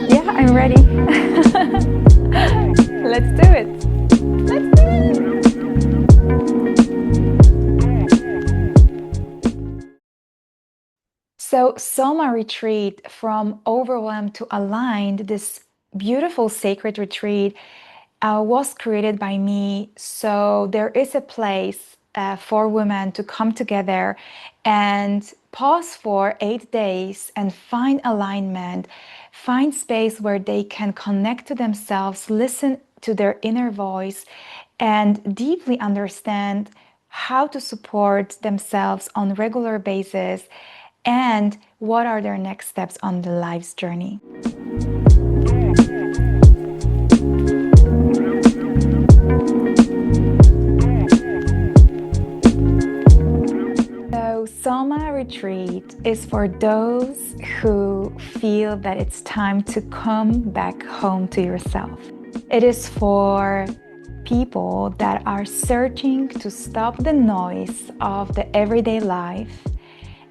Yeah, I'm ready. Let's do it. Let's do it. So, SOMA Retreat, from overwhelmed to aligned, this beautiful sacred retreat was created by me. So there is a place for women to come together and pause for 8 days and find alignment, find space where they can connect to themselves, listen to their inner voice, and deeply understand how to support themselves on a regular basis and what are their next steps on the life's journey. SOMA Retreat is for those who feel that it's time to come back home to yourself. It is for people that are searching to stop the noise of the everyday life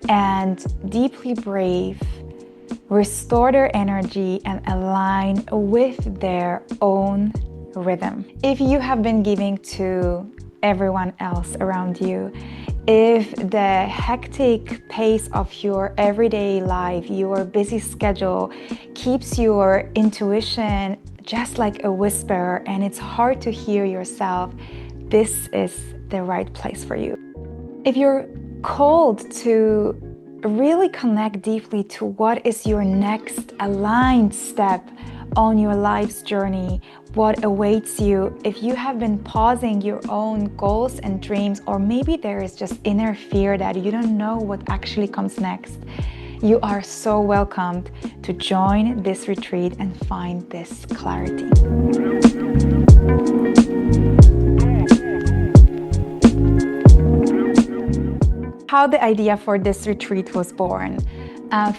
and deeply breathe, restore their energy, and align with their own rhythm. If you have been giving to everyone else around you, if the hectic pace of your everyday life, your busy schedule keeps your intuition just like a whisper and it's hard to hear yourself, this is the right place for you. If you're called to really connect deeply to what is your next aligned step on your life's journey, what awaits you, if you have been pausing your own goals and dreams, or maybe there is just inner fear that you don't know what actually comes next, you are so welcomed to join this retreat and find this clarity. How the idea for this retreat was born.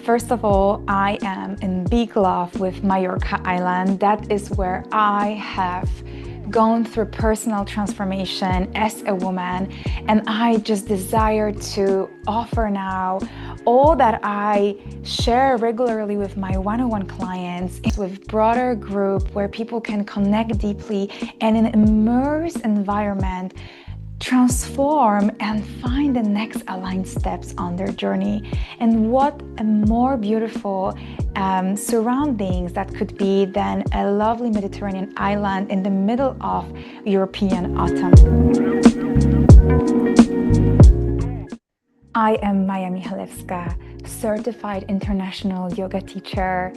First of all, I am in big love with Mallorca Island. That is where I have gone through personal transformation as a woman, and I just desire to offer now all that I share regularly with my one-on-one clients with broader group where people can connect deeply and in an immersed environment transform and find the next aligned steps on their journey. And what a more beautiful surroundings that could be than a lovely Mediterranean island in the middle of European autumn. I am Maya Michalewska, certified international yoga teacher,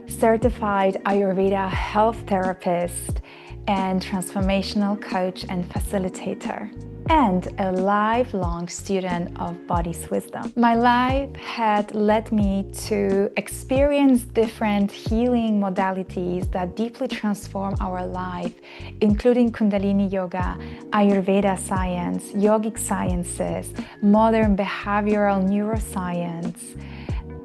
certified Ayurveda health therapist, and transformational coach and facilitator, and a lifelong student of body's wisdom. My life had led me to experience different healing modalities that deeply transform our life, including Kundalini yoga, Ayurveda science, yogic sciences, modern behavioral neuroscience,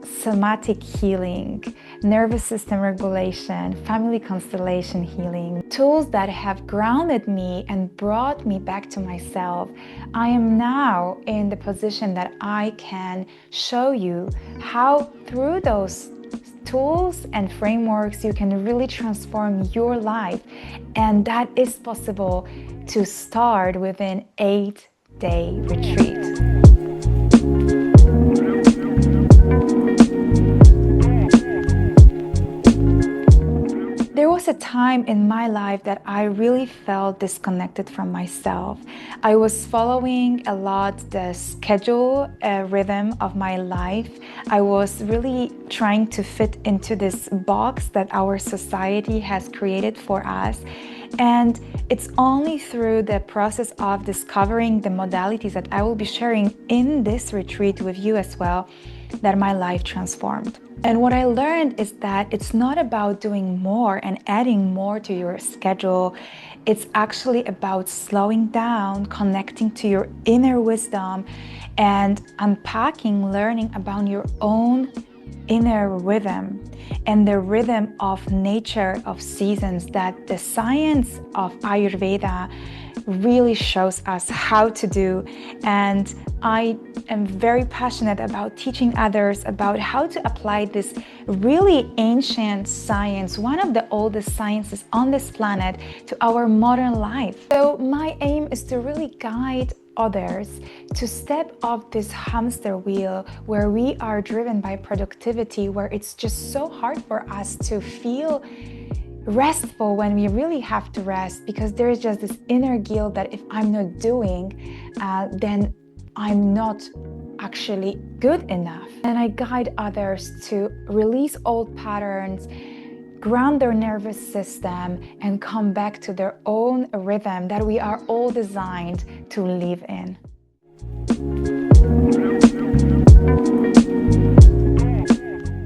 somatic healing, nervous system regulation, family constellation healing, tools that have grounded me and brought me back to myself. I am now in the position that I can show you how through those tools and frameworks you can really transform your life, and that is possible to start with an 8-day retreat. There was a time in my life that I really felt disconnected from myself. I was following a lot the schedule, rhythm of my life. I was really trying to fit into this box that our society has created for us. And it's only through the process of discovering the modalities that I will be sharing in this retreat with you as well that my life transformed. And what I learned is that it's not about doing more and adding more to your schedule. It's actually about slowing down, connecting to your inner wisdom, and unpacking, learning about your own inner rhythm and the rhythm of nature, of seasons that the science of Ayurveda really shows us how to do. And I am very passionate about teaching others about how to apply this really ancient science, one of the oldest sciences on this planet, to our modern life. So my aim is to really guide others to step off this hamster wheel where we are driven by productivity, where it's just so hard for us to feel restful when we really have to rest, because there is just this inner guilt that if I'm not doing, then I'm not actually good enough. And I guide others to release old patterns, ground their nervous system, and come back to their own rhythm that we are all designed to live in.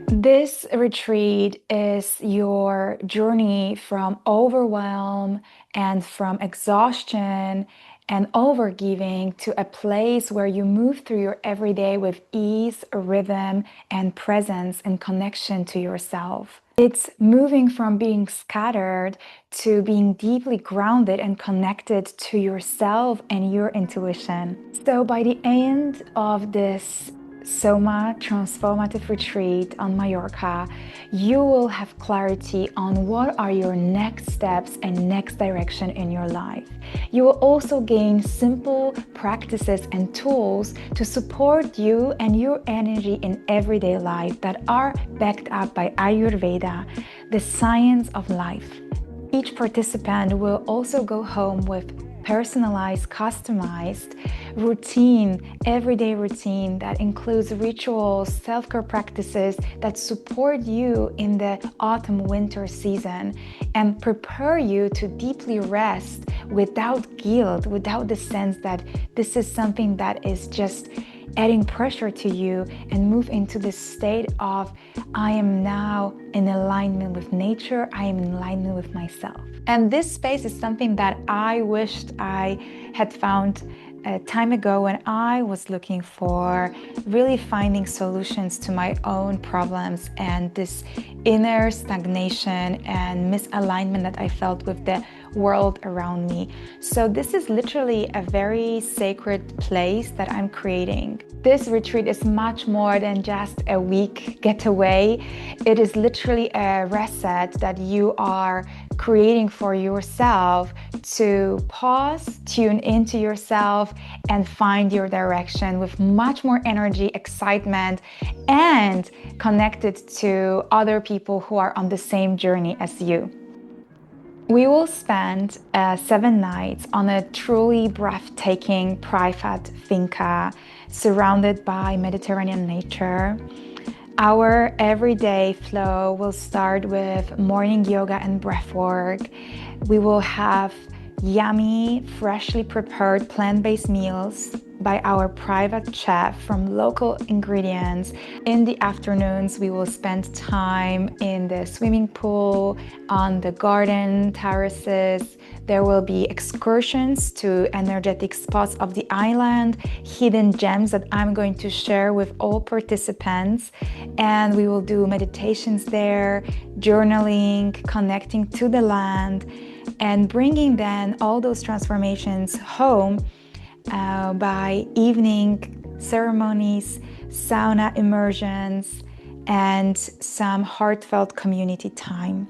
This retreat is your journey from overwhelm and from exhaustion and overgiving to a place where you move through your everyday with ease, rhythm, and presence and connection to yourself. It's moving from being scattered to being deeply grounded and connected to yourself and your intuition. So by the end of this SOMA Transformative Retreat on Mallorca, you will have clarity on what are your next steps and next direction in your life. You will also gain simple practices and tools to support you and your energy in everyday life that are backed up by Ayurveda, the science of life. Each participant will also go home with personalized, customized routine, everyday routine that includes rituals, self-care practices that support you in the autumn-winter season and prepare you to deeply rest without guilt, without the sense that this is something that is just adding pressure to you, and move into this state of I am now in alignment with nature, I am in alignment with myself. And this space is something that I wished I had found a time ago when I was looking for really finding solutions to my own problems and this inner stagnation and misalignment that I felt with the world around me. So this is literally a very sacred place that I'm creating. This retreat is much more than just a week getaway. It is literally a reset that you are creating for yourself to pause, tune into yourself, and find your direction with much more energy, excitement, and connected to other people who are on the same journey as you. We will spend 7 nights on a truly breathtaking private finca surrounded by Mediterranean nature. Our everyday flow will start with morning yoga and breathwork. We will have yummy, freshly prepared plant-based meals by our private chef from local ingredients. In the afternoons, we will spend time in the swimming pool, on the garden terraces. There will be excursions to energetic spots of the island, hidden gems that I'm going to share with all participants. And we will do meditations there, journaling, connecting to the land, and bringing then all those transformations home by evening ceremonies, sauna immersions, and some heartfelt community time.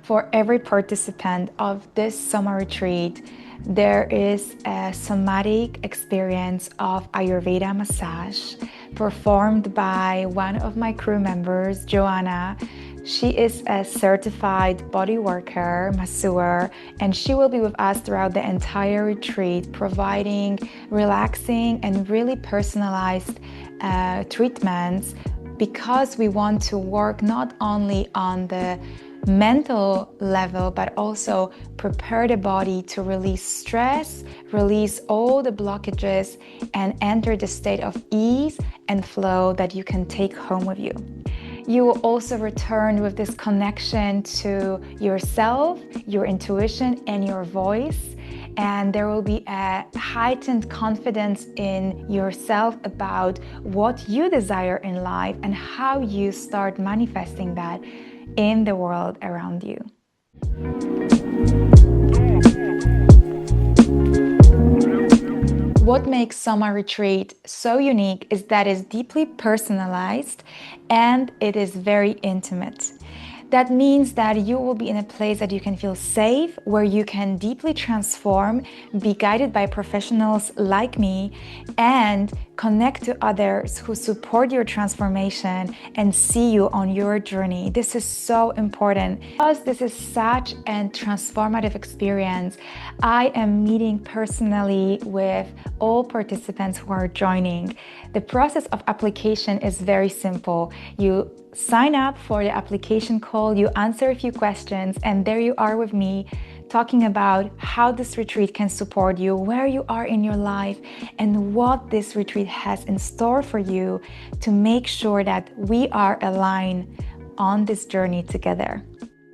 For every participant of this SOMA retreat, there is a somatic experience of Ayurveda massage performed by one of my crew members, Joanna. She is a certified body worker, masseur, and she will be with us throughout the entire retreat, providing relaxing and really personalized treatments, because we want to work not only on the mental level, but also prepare the body to release stress, release all the blockages, and enter the state of ease and flow that you can take home with you. You will also return with this connection to yourself, your intuition, and your voice. And there will be a heightened confidence in yourself about what you desire in life and how you start manifesting that in the world around you. What makes SOMA Retreat so unique is that it's deeply personalized and it is very intimate. That means that you will be in a place that you can feel safe, where you can deeply transform, be guided by professionals like me, and connect to others who support your transformation and see you on your journey. This is so important. Because this is such a transformative experience, I am meeting personally with all participants who are joining. The process of application is very simple. You sign up for the application call, you answer a few questions, and there you are with me talking about how this retreat can support you, where you are in your life, and what this retreat has in store for you to make sure that we are aligned on this journey together.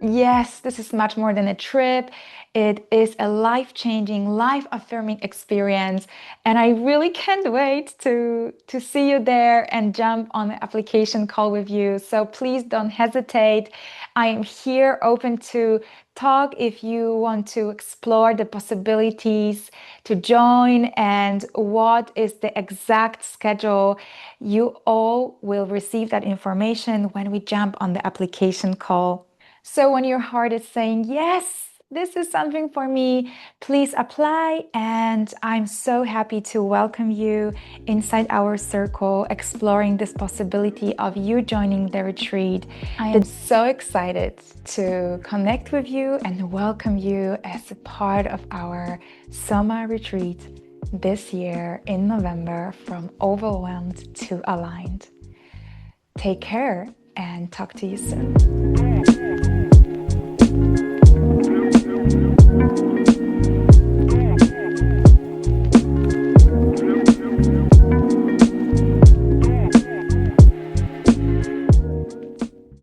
Yes, this is much more than a trip. It is a life-changing, life-affirming experience, and I really can't wait to see you there and jump on the application call with you. So please don't hesitate. I am here open to talk if you want to explore the possibilities to join and what is the exact schedule. You all will receive that information when we jump on the application call. So when your heart is saying, yes, this is something for me, please apply. And I'm so happy to welcome you inside our circle, exploring this possibility of you joining the retreat. I am so excited to connect with you and welcome you as a part of our SOMA retreat this year in November, from overwhelmed to aligned. Take care and talk to you soon.